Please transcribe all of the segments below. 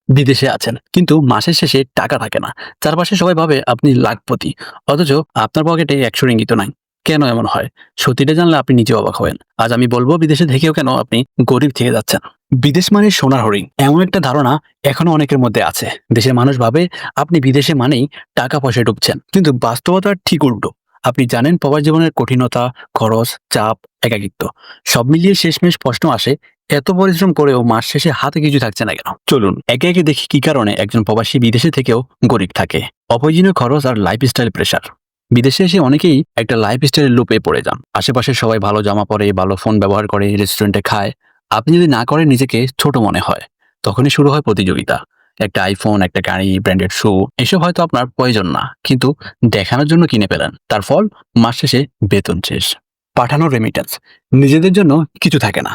বিদেশে আছেন কিন্তু মাসের শেষে টাকা থাকে না। চারপাশে সবাই ভাবে আপনি লাখপতি, অথচ আপনার পকেটে ১০০ রিঙ্গিতও নাই। কেন এমন হয়? সত্যিটা জানলে আপনি নিজে অবাক হবেন। আজ আমি বলবো বিদেশে থেকেও কেন আপনি গরিব থেকে যাচ্ছেন। বিদেশ মানে সোনার হরিণ, এমন একটা ধারণা এখনো অনেকের মধ্যে আছে। দেশের মানুষ ভাবে আপনি বিদেশে মানেই টাকা পয়সা ডুবছেন, কিন্তু বাস্তবতা ঠিক উল্টো। আপনি জানেন প্রবাস জীবনের কঠিনতা, খরচ, চাপ, একাকিত্ব সব মিলিয়ে শেষমেশ প্রশ্ন আসে, এত পরিশ্রম করেও মাস শেষে হাতে কিছু থাকছে না কেন? চলুন একে একে দেখি কি কারণে একজন প্রবাসী বিদেশে থেকেও গরিব থাকে। অপ্রয়োজনীয় খরচ আর লাইফস্টাইল প্রেশার। বিদেশে এসে অনেকেই একটা লাইফস্টাইলের লুপে পড়ে যান। আশেপাশে সবাই ভালো জামা পরে, ভালো ফোন ব্যবহার করে, রেস্টুরেন্টে খায়। আপনি যদি না করেন, নিজেকে ছোট মনে হয়। তখনই শুরু হয় প্রতিযোগিতা। একটা আইফোন, একটা গাড়ি, ব্র্যান্ডেড শু, এসব হয়তো আপনার প্রয়োজন না, কিন্তু দেখানোর জন্য কিনে ফেলেন। তার ফল, মাস শেষে বেতন শেষ, পাঠানোর রেমিটেন্স, নিজেদের জন্য কিছু থাকে না।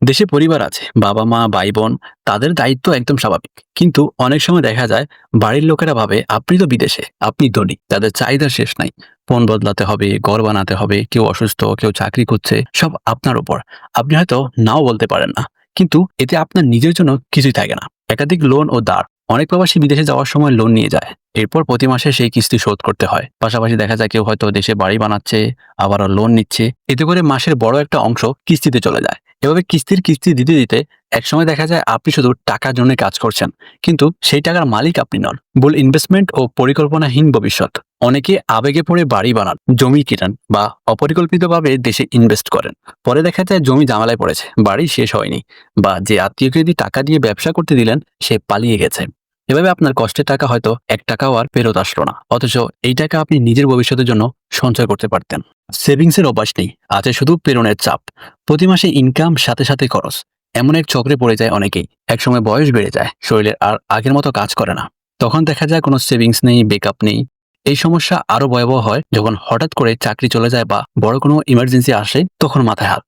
দেশে পরিবার আছে, বাবা মা, ভাই বোন, তাদের দায়িত্ব একদম স্বাভাবিক। কিন্তু অনেক সময় দেখা যায় বাড়ির লোকেরা ভাবে আপনি তো বিদেশে, আপনি ধনী, তাদের চাহিদার শেষ নাই। ফোন বদলাতে হবে, ঘর বানাতে হবে, কেউ অসুস্থ, কেউ চাকরি করছে, সব আপনার উপর। আপনি হয়তো নাও বলতে পারেন না, কিন্তু এতে আপনার নিজের জন্য কিছুই থাকে না। একাধিক লোন ও দাঁড়, অনেক প্রবাসী বিদেশে যাওয়ার সময় লোন নিয়ে যায়। এরপর প্রতি মাসে সেই কিস্তি শোধ করতে হয়। পাশাপাশি দেখা যায় কেউ হয়তো দেশে বাড়ি বানাচ্ছে, আবারও লোন নিচ্ছে। এতে করে মাসের বড় একটা অংশ কিস্তিতে চলে যায়। এভাবে কিস্তির কিস্তি দিতে দিতে একসময় দেখা যায় আপনি শুধু টাকার জন্য কাজ করছেন, কিন্তু সেই টাকার মালিক আপনি নন। ভুল ইনভেস্টমেন্ট ও পরিকল্পনাহীন ভবিষ্যৎ। অনেকে আবেগে পড়ে বাড়ি বানান, জমি কিনেন বা অপরিকল্পিতভাবে দেশে ইনভেস্ট করেন। পরে দেখা যায় জমি ঝামেলায় পড়েছে, বাড়ি শেষ হয়নি, বা যে আত্মীয়কে যদি টাকা দিয়ে ব্যবসা করতে দিলেন সে পালিয়ে গেছে। এভাবে আপনার কষ্টের টাকা হয়তো ১ টাকাও আর ফেরত আসলো না, অথচ এই টাকা আপনি নিজের ভবিষ্যতের জন্য সঞ্চয় করতে পারতেন। সেভিংসের অভ্যাস নেই, আছে শুধু প্রেরণের চাপ। প্রতি মাসে ইনকাম সাথে সাথে খরচ, এমন এক চক্রে পড়ে যায় অনেকেই। একসময় বয়স বেড়ে যায়, শরীরের আর আগের মতো কাজ করে না। তখন দেখা যায় কোনো সেভিংস নেই, বেকআপ নেই। এই সমস্যা আরো ভয়াবহ হয় যখন হঠাৎ করে চাকরি চলে যায় বা বড় কোনো ইমার্জেন্সি আসে, তখন মাথায় হাত।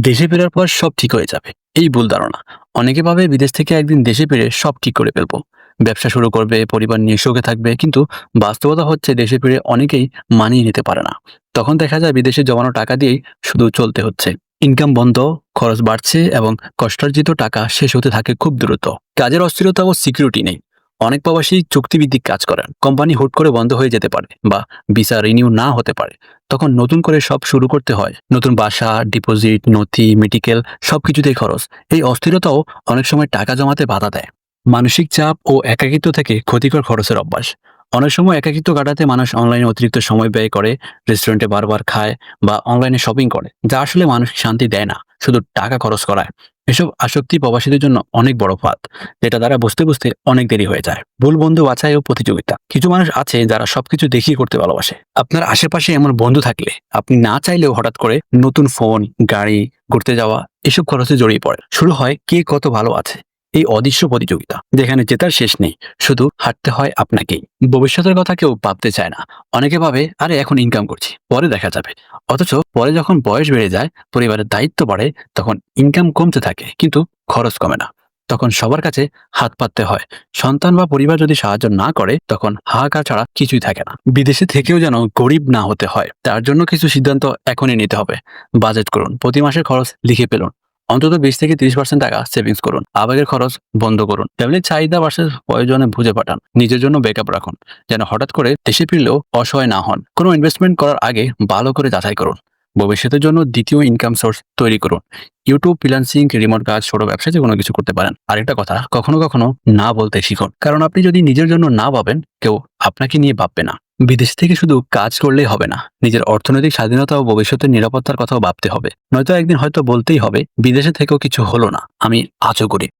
দেশে ফেরার পর সব ঠিক হয়ে যাবে, এই ভুল ধারণা। অনেকে ভাবে বিদেশ থেকে একদিন দেশে ফিরে সব ঠিক করে ফেলবো, ব্যবসা শুরু করবে, পরিবার নিয়ে সুখে থাকবে। কিন্তু বাস্তবতা হচ্ছে দেশে ফিরে অনেকেই মানিয়ে নিতে পারে না। তখন দেখা যায় বিদেশে জমানো টাকা দিয়েই শুধু চলতে হচ্ছে। ইনকাম বন্ধ, খরচ বাড়ছে এবং কষ্টার্জিত টাকা শেষ হতে থাকে খুব দ্রুত। কাজের অস্থিরতা ও সিকিউরিটি নেই। অনেক প্রবাসী চুক্তিভিত্তিক কাজ করেন, কোম্পানি হুট করে বন্ধ হয়ে যেতে পারে বা ভিসা রিনিউ না হতে পারে। তখন নতুন করে সব শুরু করতে হয়। নতুন বাসা, ডিপোজিট, নথি, মেডিকেল, সবকিছুতেই খরচ। এই অস্থিরতাও অনেক সময় টাকা জমাতে বাধা দেয়। মানসিক চাপ ও একাকিত্ব থেকে ক্ষতিকর খরচের অভ্যাস। অনেক সময় একাকিত্ব কাটাতে মানুষ অনলাইনে অতিরিক্ত সময় ব্যয় করে, রেস্টুরেন্টে বারবার খায় বা অনলাইনে শপিং করে, যা আসলে মানসিক শান্তি দেয় না, শুধু টাকা খরচ করায়। এসব আসক্তি প্রবাসীদের জন্য অনেক বড় ফাঁদ, যেটা দ্বারা বুঝতে বুঝতে অনেক দেরি হয়ে যায়। ভুল বন্ধু বাছাই ও প্রতিযোগিতা। কিছু মানুষ আছে যারা সবকিছু দেখিয়ে করতে ভালোবাসে। আপনার আশেপাশে এমন বন্ধু থাকলে আপনি না চাইলেও হঠাৎ করে নতুন ফোন, গাড়ি, ঘুরতে যাওয়া, এসব খরচে জড়িয়ে পড়ে। শুরু হয় কে কত ভালো আছে, এই অদৃশ্য প্রতিযোগিতা, যেখানে জেতার শেষ নেই, শুধু হাঁটতে হয় আপনাকেই। ভবিষ্যতের কথা কেউ ভাবতে চায় না। অনেকে ভাবে আরে এখন ইনকাম করছি, পরে দেখা যাবে। অথচ পরে যখন বয়স বেড়ে যায়, পরিবারের দায়িত্ব বাড়ে, তখন ইনকাম কমতে থাকে কিন্তু খরচ কমে না। তখন সবার কাছে হাত পাততে হয়। সন্তান বা পরিবার যদি সাহায্য না করে, তখন হাহাকার ছাড়া কিছুই থাকে না। বিদেশে থেকেও যেন গরিব না হতে হয়, তার জন্য কিছু সিদ্ধান্ত এখনই নিতে হবে। বাজেট করুন, প্রতি মাসের খরচ লিখে ফেলুন। অন্তত 20 থেকে 30% টাকা সেভিংস করুন। আবেগের খরচ বন্ধ করুন। ফ্যামিলির চাহিদা ভার্সেস প্রয়োজনে বুঝে পাঠান। নিজের জন্য ব্যাকআপ রাখুন, যেন হঠাৎ করে দেশে ফিরলেও অসহায় না হন। কোনো ইনভেস্টমেন্ট করার আগে ভালো করে যাচাই করুন। ভবিষ্যতের জন্য দ্বিতীয় ইনকাম সোর্স তৈরি করুন। ইউটিউব, ফ্রিল্যান্সিং, রিমোট কাজ, ছোট ব্যবসা, যে কোনো কিছু করতে পারেন। আরেকটা কথা, কখনো কখনো না বলতে শিখুন, কারণ আপনি যদি নিজের জন্য না ভাবেন, কেউ আপনাকে নিয়ে ভাববে না। বিদেশ থেকে শুধু কাজ করলেই হবে না, নিজের অর্থনৈতিক স্বাধীনতা ও ভবিষ্যতের নিরাপত্তার কথাও ভাবতে হবে। নয়তো একদিন হয়তো বলতেই হবে বিদেশে থেকেও কিছু হলো না, আমি আজও গরিব।